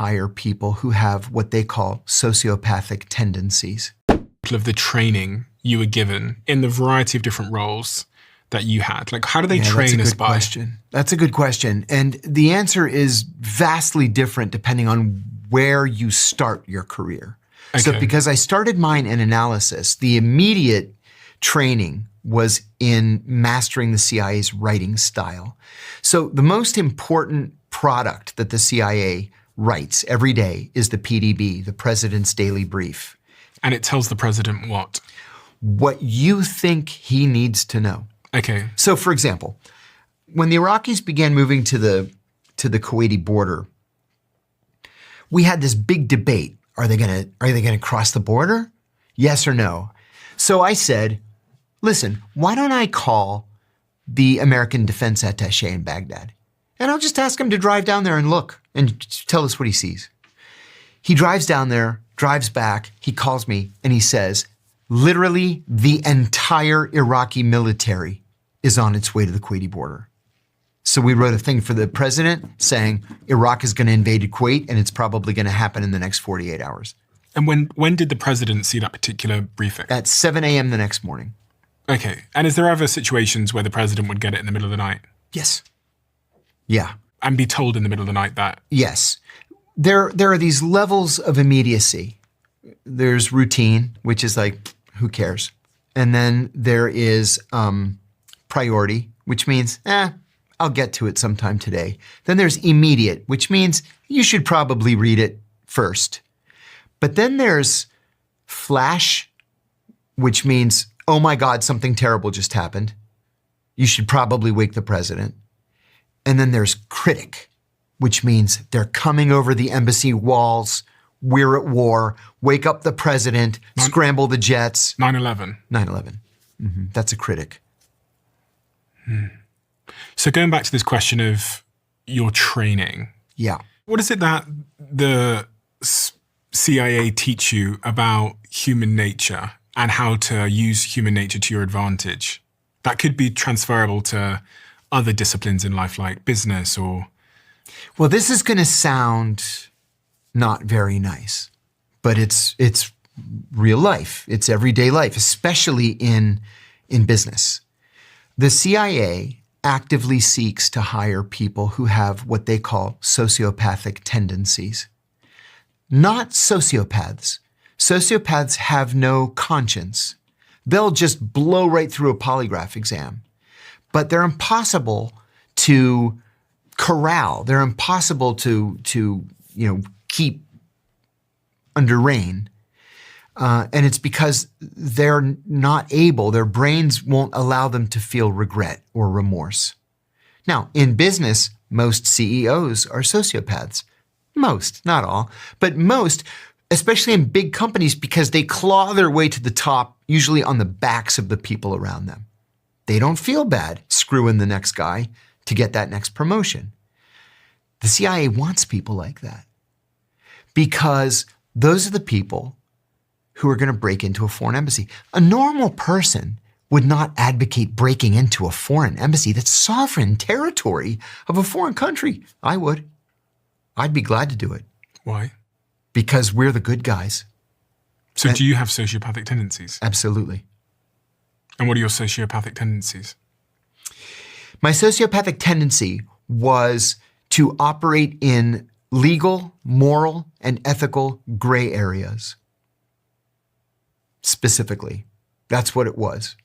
hire people who have what they call sociopathic tendencies. Of the training you were given in the variety of different roles that you had? Like, how do they train us by? Question. That's a good question. And the answer is vastly different depending on where you start your career. Okay. So because I started mine in analysis, the immediate training was in mastering the CIA's writing style. So the most important product that the CIA writes every day is the PDB, the President's Daily Brief. And it tells the president what? What you think he needs to know. Okay. So for example, when the Iraqis began moving to the Kuwaiti border, we had this big debate. Are they gonna cross the border? Yes or no? So I said, listen, why don't I call the American defense attaché in Baghdad? And I'll just ask him to drive down there and look and tell us what he sees. He drives down there, drives back, he calls me and he says, literally the entire Iraqi military is on its way to the Kuwaiti border. So we wrote a thing for the president saying Iraq is going to invade Kuwait and it's probably going to happen in the next 48 hours. And when did the president see that particular briefing? At 7 a.m. the next morning. Okay. And is there ever situations where the president would get it in the middle of the night? Yes. Yeah. And be told in the middle of the night that? Yes. There are these levels of immediacy. There's routine, which is like, who cares? And then there is priority, which means, I'll get to it sometime today. Then there's immediate, which means you should probably read it first. But then there's flash, which means, oh my God, something terrible just happened. You should probably wake the president. And then there's critic, which means they're coming over the embassy walls. We're at war. Wake up the president. Scramble the jets. 9/11. 9/11. Mm-hmm. That's a critic. So going back to this question of your training. Yeah. What is it that the CIA teach you about human nature and how to use human nature to your advantage? That could be transferable to other disciplines in life like business or... Well, this is going to sound not very nice, but it's real life. It's everyday life, especially in business. The CIA actively seeks to hire people who have what they call sociopathic tendencies. Not sociopaths. Sociopaths have no conscience. They'll just blow right through a polygraph exam. But they're impossible to corral. They're impossible to keep under rein. And it's because they're not able, their brains won't allow them to feel regret or remorse. Now, in business, most CEOs are sociopaths. Most, not all, but most, especially in big companies, because they claw their way to the top, usually on the backs of the people around them. They don't feel bad screwing the next guy to get that next promotion. The CIA wants people like that because those are the people who are going to break into a foreign embassy. A normal person would not advocate breaking into a foreign embassy. That's sovereign territory of a foreign country. I would. I'd be glad to do it. Why? Because we're the good guys. So do you have sociopathic tendencies? Absolutely. And what are your sociopathic tendencies? My sociopathic tendency was to operate in legal, moral, and ethical gray areas. Specifically, that's what it was.